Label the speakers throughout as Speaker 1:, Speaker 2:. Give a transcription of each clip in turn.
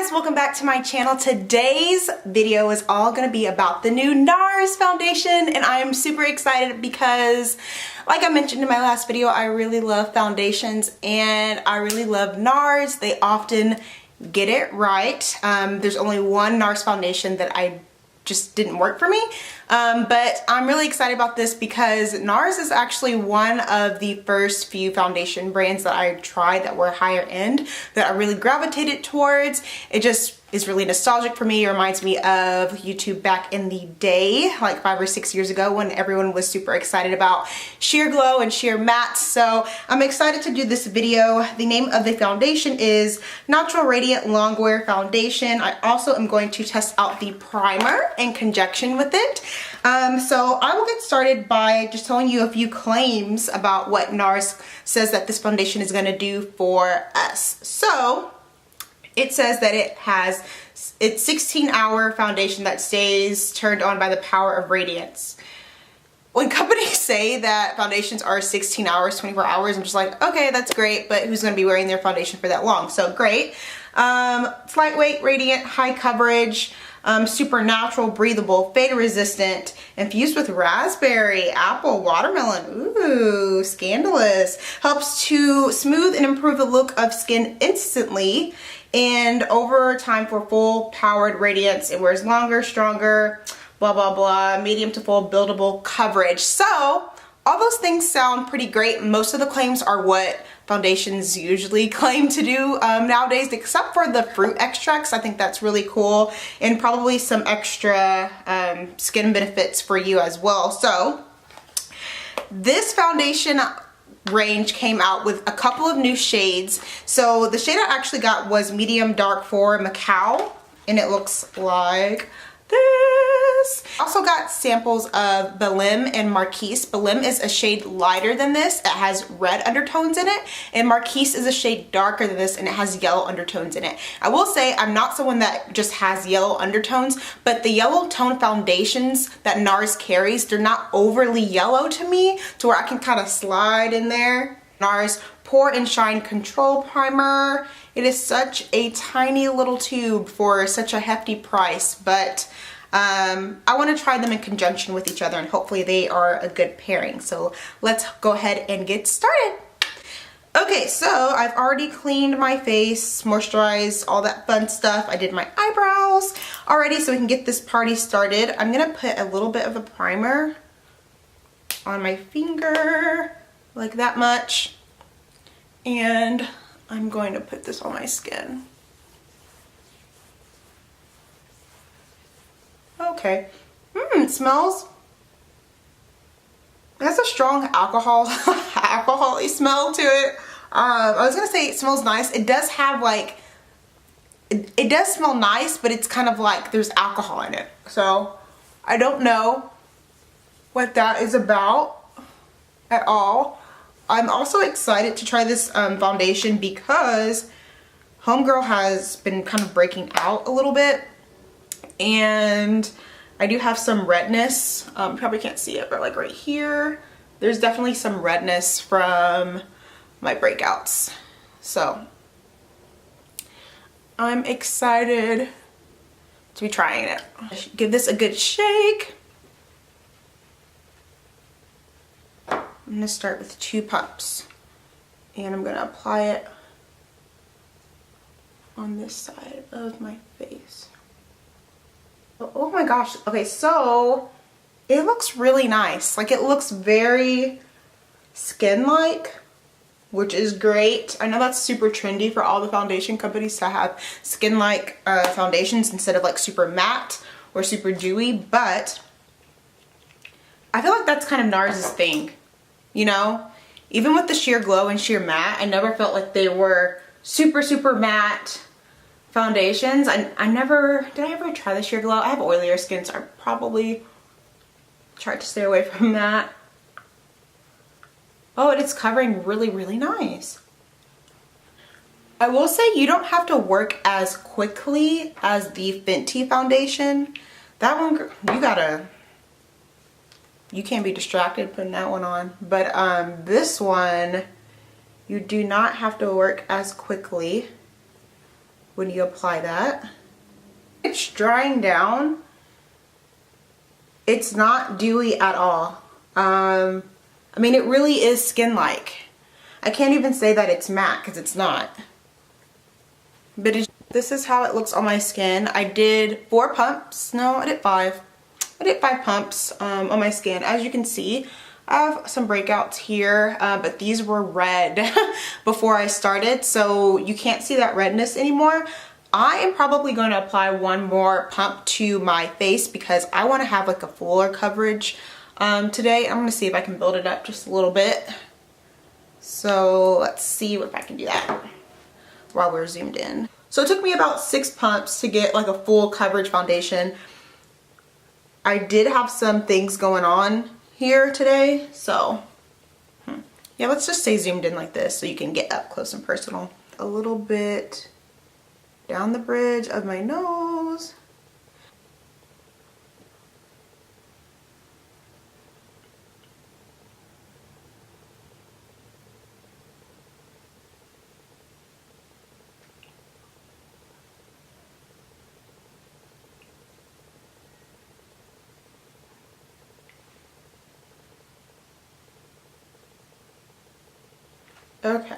Speaker 1: guys, welcome back to my channel. Today's video is all going to be about the new Nars foundation, and I'm super excited because, like I mentioned in my last video, I really love foundations and I really love Nars. They often get it right. There's only one Nars foundation that I just didn't work for me, but I'm really excited about this because Nars is actually one of the first few foundation brands that I tried that were higher end that I really gravitated towards. It just is really nostalgic for me. It reminds me of YouTube back in the day, like 5 or 6 years ago, when everyone was super excited about sheer glow and sheer matte. So I'm excited to do this video. The name of the foundation is Natural Radiant Longwear Foundation. I also am going to test out the primer in conjunction with it. So I will get started by just telling you a few claims about what Nars says that this foundation is going to do for us. So it says that it's 16-hour foundation that stays turned on by the power of radiance. When companies say that foundations are 16 hours, 24 hours, I'm just like, okay, that's great, but who's going to be wearing their foundation for that long? So great. It's lightweight, radiant, high coverage, super natural, breathable, fade resistant, infused with raspberry, apple, watermelon. Ooh, scandalous. Helps to smooth and improve the look of skin instantly. And over time for full powered radiance, it wears longer, stronger, blah, blah, blah, medium to full buildable coverage. So all those things sound pretty great. Most of the claims are what foundations usually claim to do nowadays, except for the fruit extracts. I think that's really cool, and probably some extra skin benefits for you as well. So this foundation range came out with a couple of new shades. So the shade I actually got was medium dark for Macao, and it looks like this. Also got samples of Belim and Marquise. Belim is a shade lighter than this. It has red undertones in it, and Marquise is a shade darker than this, and it has yellow undertones in it. I will say I'm not someone that just has yellow undertones, but the yellow tone foundations that Nars carries, they're not overly yellow to me to where I can kind of slide in there. Nars Pore and Shine Control Primer. It is such a tiny little tube for such a hefty price, but I want to try them in conjunction with each other, and hopefully they are a good pairing. So let's go ahead and get started. Okay, so I've already cleaned my face, moisturized, all that fun stuff. I did my eyebrows already, so we can get this party started. I'm gonna put a little bit of a primer on my finger, like that much, and I'm going to put this on my skin. Okay. It smells. It has a strong alcohol-y smell to it. I was gonna say it smells nice. It does have like, it does smell nice, but it's kind of like there's alcohol in it. So I don't know what that is about at all. I'm also excited to try this foundation because Homegirl has been kind of breaking out a little bit, and I do have some redness. Probably can't see it, but like right here, there's definitely some redness from my breakouts. So I'm excited to be trying it. Give this a good shake. I'm gonna start with 2 pumps, and I'm gonna apply it on this side of my face. Oh my gosh. Okay, so it looks really nice. Like, it looks very skin-like, which is great. I know that's super trendy for all the foundation companies to have skin-like foundations instead of like super matte or super dewy, but I feel like that's kind of Nars' thing. You know, even with the sheer glow and sheer matte, I never felt like they were super, super matte foundations. Did I ever try the sheer glow? I have oilier skin, so I probably tried to stay away from that. Oh, and it's covering really, really nice. I will say you don't have to work as quickly as the Fenty foundation. That one, you can't be distracted putting that one on. But this one, you do not have to work as quickly, when you apply that. It's drying down. It's not dewy at all. I mean, it really is skin-like. I can't even say that it's matte because it's not. But this is how it looks on my skin. I did 4 pumps. No, I did 5. I did 5 pumps on my skin. As you can see, I have some breakouts here, but these were red before I started, so you can't see that redness anymore. I am probably going to apply 1 more pump to my face because I want to have like a fuller coverage today. I'm going to see if I can build it up just a little bit. So let's see if I can do that while we're zoomed in. So it took me about 6 pumps to get like a full coverage foundation. I did have some things going on here today, so yeah, let's just stay zoomed in like this so you can get up close and personal. A little bit down the bridge of my nose. Okay.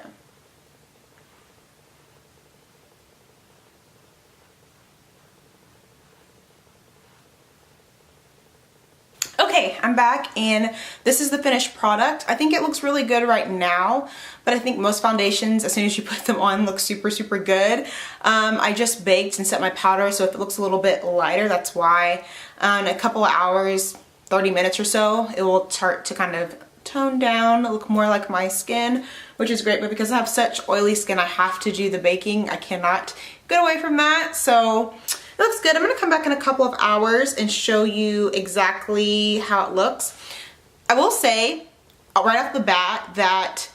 Speaker 1: Okay, I'm back and this is the finished product. I think it looks really good right now, but I think most foundations, as soon as you put them on, look super, super good. I just baked and set my powder, so if it looks a little bit lighter, that's why. In a couple of hours, 30 minutes or so, it will start to kind of tone down, look more like my skin, which is great, but because I have such oily skin, I have to do the baking. I cannot get away from that, so it looks good. I'm gonna come back in a couple of hours and show you exactly how it looks. I will say right off the bat that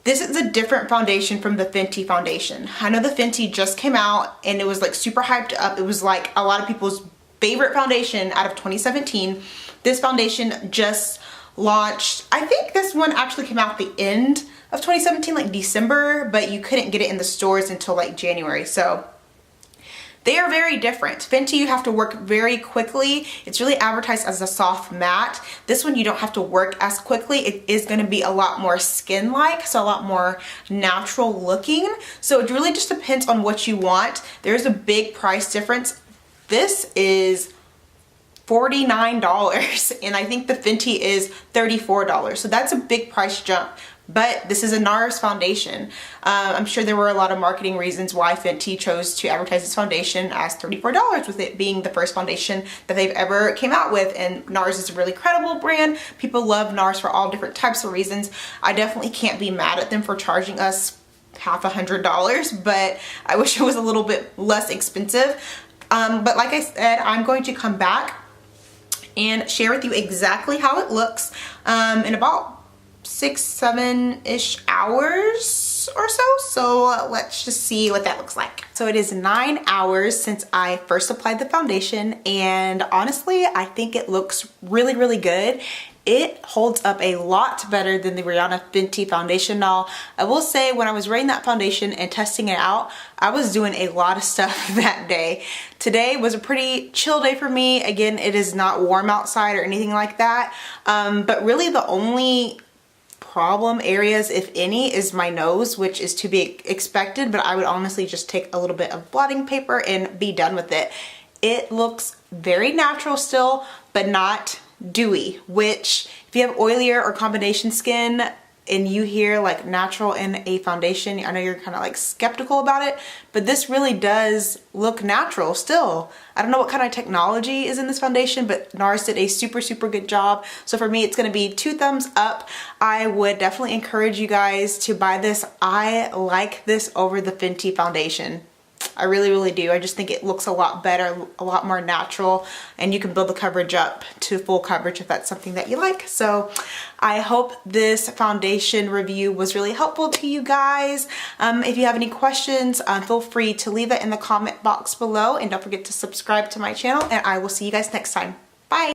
Speaker 1: this is a different foundation from the Fenty foundation. I know the Fenty just came out and it was like super hyped up. It was like a lot of people's favorite foundation out of 2017. This foundation just launched. I think this one actually came out at the end of 2017, like December, but you couldn't get it in the stores until like January. So they are very different. Fenty, you have to work very quickly. It's really advertised as a soft matte. This one, you don't have to work as quickly. It is gonna be a lot more skin-like, so a lot more natural looking. So it really just depends on what you want. There's a big price difference. This is $49 and I think the Fenty is $34. So that's a big price jump. But this is a Nars foundation. I'm sure there were a lot of marketing reasons why Fenty chose to advertise this foundation as $34, with it being the first foundation that they've ever came out with. And Nars is a really credible brand. People love Nars for all different types of reasons. I definitely can't be mad at them for charging us $50, but I wish it was a little bit less expensive. But like I said, I'm going to come back and share with you exactly how it looks in about 6-7-ish hours or so. So let's just see what that looks like. So it is 9 hours since I first applied the foundation, and honestly, I think it looks really, really good. It holds up a lot better than the Rihanna Fenty foundation. Now, I will say when I was wearing that foundation and testing it out, I was doing a lot of stuff that day. Today was a pretty chill day for me. Again, it is not warm outside or anything like that. But really the only problem areas, if any, is my nose, which is to be expected, but I would honestly just take a little bit of blotting paper and be done with it. It looks very natural still, but not dewy, which if you have oilier or combination skin and you hear like natural in a foundation, I know you're kind of like skeptical about it, but this really does look natural still. I don't know what kind of technology is in this foundation, but Nars did a super, super good job. So for me, it's gonna be 2 thumbs up. I would definitely encourage you guys to buy this. I like this over the Fenty foundation. I really, really do. I just think it looks a lot better, a lot more natural, and you can build the coverage up to full coverage if that's something that you like. So I hope this foundation review was really helpful to you guys. If you have any questions, feel free to leave that in the comment box below, and don't forget to subscribe to my channel, and I will see you guys next time.